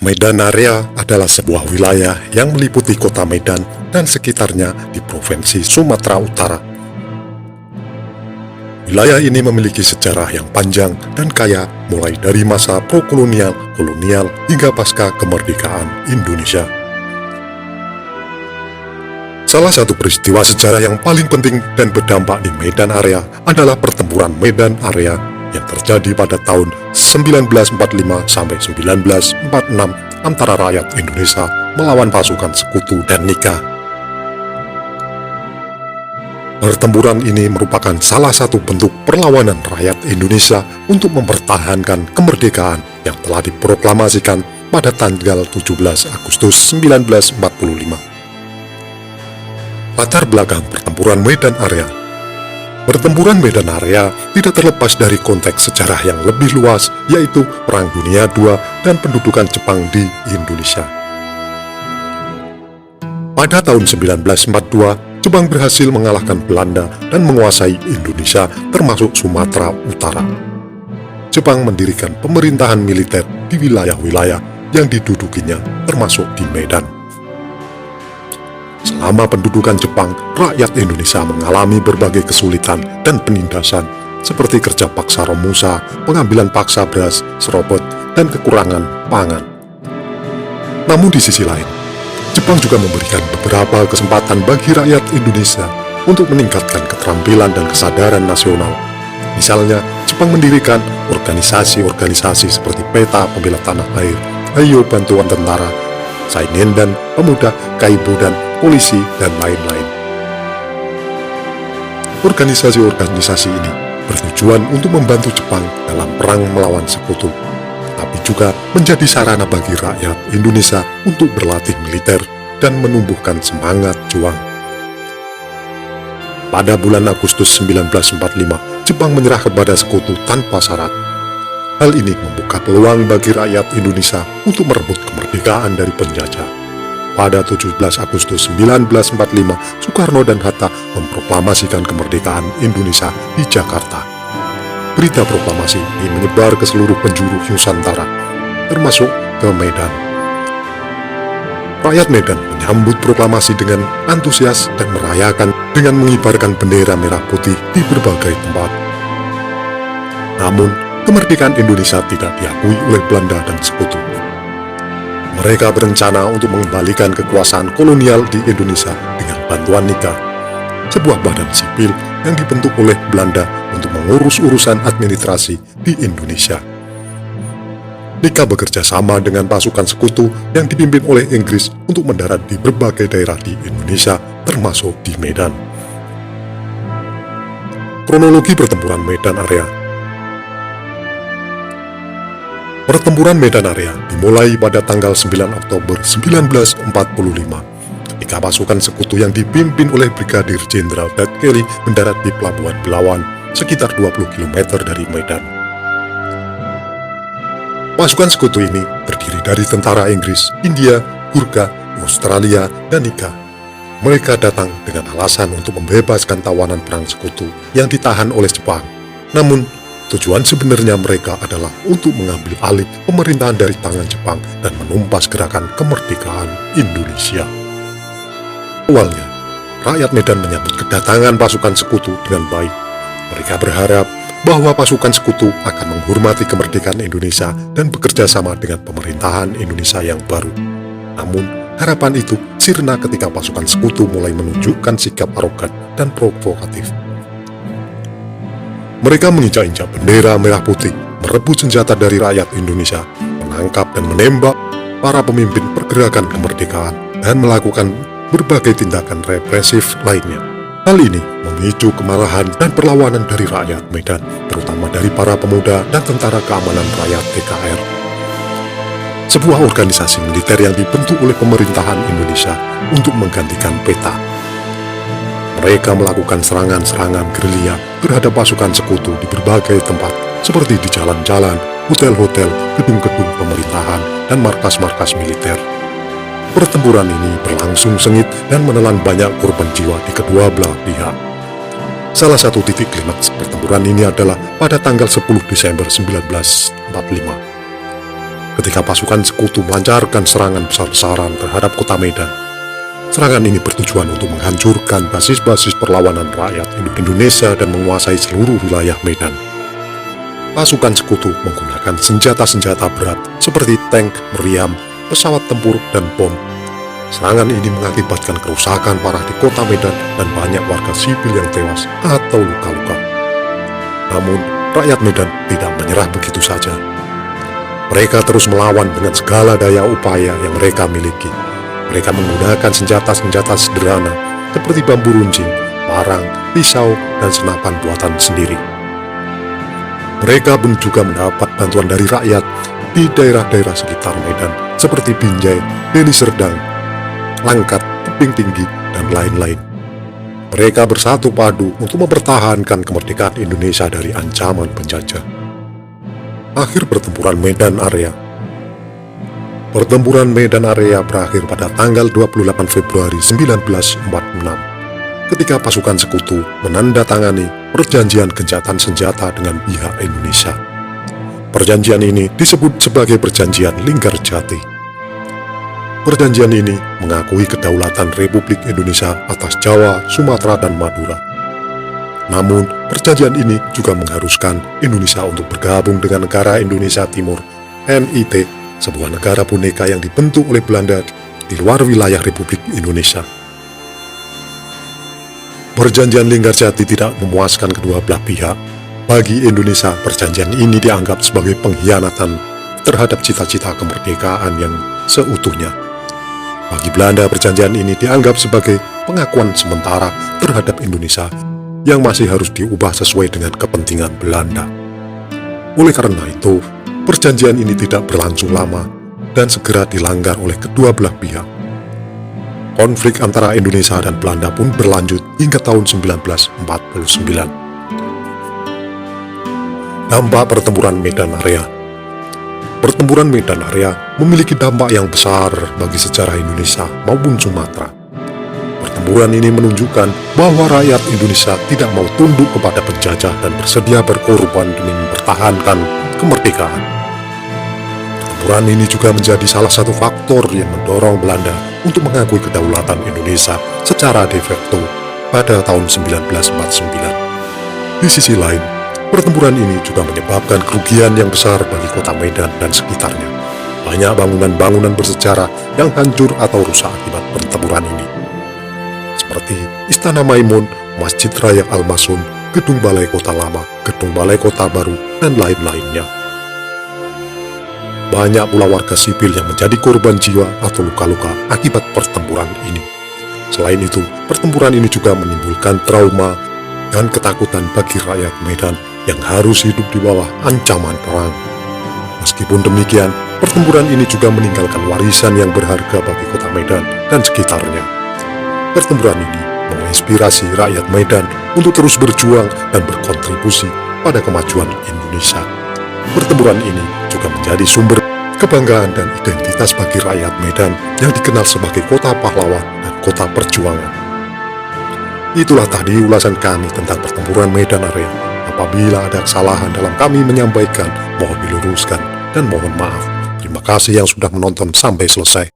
Medan Area adalah sebuah wilayah yang meliputi kota Medan dan sekitarnya di Provinsi Sumatera Utara. Wilayah ini memiliki sejarah yang panjang dan kaya mulai dari masa pro-kolonial, kolonial, hingga pasca kemerdekaan Indonesia. Salah satu peristiwa sejarah yang paling penting dan berdampak di Medan Area adalah pertempuran Medan Area yang terjadi pada tahun 1945 sampai 1946 antara rakyat Indonesia melawan pasukan Sekutu dan Nika. Pertempuran ini merupakan salah satu bentuk perlawanan rakyat Indonesia untuk mempertahankan kemerdekaan yang telah diproklamasikan pada tanggal 17 Agustus 1945. Latar belakang pertempuran Medan Area. Pertempuran Medan Area tidak terlepas dari konteks sejarah yang lebih luas, yaitu Perang Dunia II dan pendudukan Jepang di Indonesia. Pada tahun 1942, Jepang berhasil mengalahkan Belanda dan menguasai Indonesia termasuk Sumatera Utara. Jepang mendirikan pemerintahan militer di wilayah-wilayah yang didudukinya termasuk di Medan. Selama pendudukan Jepang, rakyat Indonesia mengalami berbagai kesulitan dan penindasan seperti kerja paksa Romusa, pengambilan paksa beras, serobot, dan kekurangan pangan. Namun di sisi lain, Jepang juga memberikan beberapa kesempatan bagi rakyat Indonesia untuk meningkatkan keterampilan dan kesadaran nasional. Misalnya, Jepang mendirikan organisasi-organisasi seperti Peta Pembela Tanah Air, Ayo Bantuan Tentara, Sainen dan Pemuda, Kaibu dan Polisi, dan lain-lain. Organisasi-organisasi ini bertujuan untuk membantu Jepang dalam perang melawan Sekutu, tapi juga menjadi sarana bagi rakyat Indonesia untuk berlatih militer dan menumbuhkan semangat juang. Pada bulan Agustus 1945, Jepang menyerah kepada Sekutu tanpa syarat. Hal ini membuka peluang bagi rakyat Indonesia untuk merebut kemerdekaan dari penjajah. Pada 17 Agustus 1945, Soekarno dan Hatta memproklamasikan kemerdekaan Indonesia di Jakarta. Berita proklamasi ini menyebar ke seluruh penjuru Nusantara, termasuk ke Medan. Rakyat Medan menyambut proklamasi dengan antusias dan merayakan dengan mengibarkan bendera merah putih di berbagai tempat. Namun, kemerdekaan Indonesia tidak diakui oleh Belanda dan Sekutu. Mereka berencana untuk mengembalikan kekuasaan kolonial di Indonesia dengan bantuan Nika, sebuah badan sipil yang dibentuk oleh Belanda untuk mengurus urusan administrasi di Indonesia. Nika bekerja sama dengan pasukan Sekutu yang dipimpin oleh Inggris untuk mendarat di berbagai daerah di Indonesia, termasuk di Medan. Kronologi pertempuran Medan Area. Pertempuran Medan Area dimulai pada tanggal 9 Oktober 1945 ketika pasukan Sekutu yang dipimpin oleh Brigadir Jenderal Ted Kelly mendarat di Pelabuhan Belawan sekitar 20 km dari Medan. Pasukan Sekutu ini terdiri dari tentara Inggris, India, Gurkha, Australia, dan Nika. Mereka datang dengan alasan untuk membebaskan tawanan perang Sekutu yang ditahan oleh Jepang. Namun, tujuan sebenarnya mereka adalah untuk mengambil alih pemerintahan dari tangan Jepang dan menumpas gerakan kemerdekaan Indonesia. Awalnya, rakyat Medan menyambut kedatangan pasukan Sekutu dengan baik. Mereka berharap bahwa pasukan Sekutu akan menghormati kemerdekaan Indonesia dan bekerja sama dengan pemerintahan Indonesia yang baru. Namun, harapan itu sirna ketika pasukan Sekutu mulai menunjukkan sikap arogan dan provokatif. Mereka menginjak-injak bendera merah putih, merebut senjata dari rakyat Indonesia, menangkap dan menembak para pemimpin pergerakan kemerdekaan, dan melakukan berbagai tindakan represif lainnya. Hal ini memicu kemarahan dan perlawanan dari rakyat Medan, terutama dari para pemuda dan tentara keamanan rakyat TKR. Sebuah organisasi militer yang dibentuk oleh pemerintahan Indonesia untuk menggantikan Peta. Mereka melakukan serangan-serangan gerilya terhadap pasukan Sekutu di berbagai tempat, seperti di jalan-jalan, hotel-hotel, gedung-gedung pemerintahan, dan markas-markas militer. Pertempuran ini berlangsung sengit dan menelan banyak korban jiwa di kedua belah pihak. Salah satu titik klimaks pertempuran ini adalah pada tanggal 10 Desember 1945. ketika pasukan sekutu melancarkan serangan besar-besaran terhadap kota Medan. Serangan ini bertujuan untuk menghancurkan basis-basis perlawanan rakyat Indonesia dan menguasai seluruh wilayah Medan. Pasukan sekutu menggunakan senjata-senjata berat seperti tank, meriam, pesawat tempur, dan bom. Serangan ini mengakibatkan kerusakan parah di kota Medan dan banyak warga sipil yang tewas atau luka-luka. Namun, rakyat Medan tidak menyerah begitu saja. Mereka terus melawan dengan segala daya upaya yang mereka miliki. Mereka menggunakan senjata-senjata sederhana seperti bambu runcing, parang, pisau, dan senapan buatan sendiri. Mereka pun juga mendapat bantuan dari rakyat di daerah-daerah sekitar Medan seperti Binjai, Deli Serdang, Langkat, Tebing Tinggi, dan lain-lain. Mereka bersatu padu untuk mempertahankan kemerdekaan Indonesia dari ancaman penjajah. Akhir pertempuran Medan Area. Pertempuran Medan Area berakhir pada tanggal 28 Februari 1946 ketika pasukan sekutu menandatangani perjanjian gencatan senjata dengan pihak Indonesia. Perjanjian ini disebut sebagai Perjanjian Linggarjati. Perjanjian ini mengakui kedaulatan Republik Indonesia atas Jawa, Sumatera, dan Madura. Namun, perjanjian ini juga mengharuskan Indonesia untuk bergabung dengan negara Indonesia Timur, NIT, sebuah negara boneka yang dibentuk oleh Belanda di luar wilayah Republik Indonesia. Perjanjian Linggarjati tidak memuaskan kedua belah pihak. Bagi Indonesia, perjanjian ini dianggap sebagai pengkhianatan terhadap cita-cita kemerdekaan yang seutuhnya. Bagi Belanda, perjanjian ini dianggap sebagai pengakuan sementara terhadap Indonesia yang masih harus diubah sesuai dengan kepentingan Belanda. Oleh karena itu, perjanjian ini tidak berlangsung lama dan segera dilanggar oleh kedua belah pihak. Konflik antara Indonesia dan Belanda pun berlanjut hingga tahun 1949. Dampak pertempuran Medan Area. Pertempuran Medan Area memiliki dampak yang besar bagi sejarah Indonesia maupun Sumatera. Pertempuran ini menunjukkan bahwa rakyat Indonesia tidak mau tunduk kepada penjajah dan bersedia berkorban demi mempertahankan kemerdekaan. Pertempuran ini juga menjadi salah satu faktor yang mendorong Belanda untuk mengakui kedaulatan Indonesia secara de facto pada tahun 1949. Di sisi lain, pertempuran ini juga menyebabkan kerugian yang besar bagi kota Medan dan sekitarnya. Banyak bangunan-bangunan bersejarah yang hancur atau rusak akibat pertempuran ini, seperti Istana Maimun, Masjid Raya Al-Masun, Gedung Balai Kota Lama, Gedung Balai Kota Baru, dan lain-lainnya. Banyak pula warga sipil yang menjadi korban jiwa atau luka-luka akibat pertempuran ini. Selain itu, pertempuran ini juga menimbulkan trauma dan ketakutan bagi rakyat Medan yang harus hidup di bawah ancaman perang. Meskipun demikian, pertempuran ini juga meninggalkan warisan yang berharga bagi kota Medan dan sekitarnya. Pertempuran ini menginspirasi rakyat Medan untuk terus berjuang dan berkontribusi pada kemajuan Indonesia. Pertempuran ini juga menjadi sumber kebanggaan dan identitas bagi rakyat Medan yang dikenal sebagai kota pahlawan dan kota perjuangan. Itulah tadi ulasan kami tentang pertempuran Medan Area. Apabila ada kesalahan dalam kami menyampaikan, mohon diluruskan dan mohon maaf. Terima kasih yang sudah menonton sampai selesai.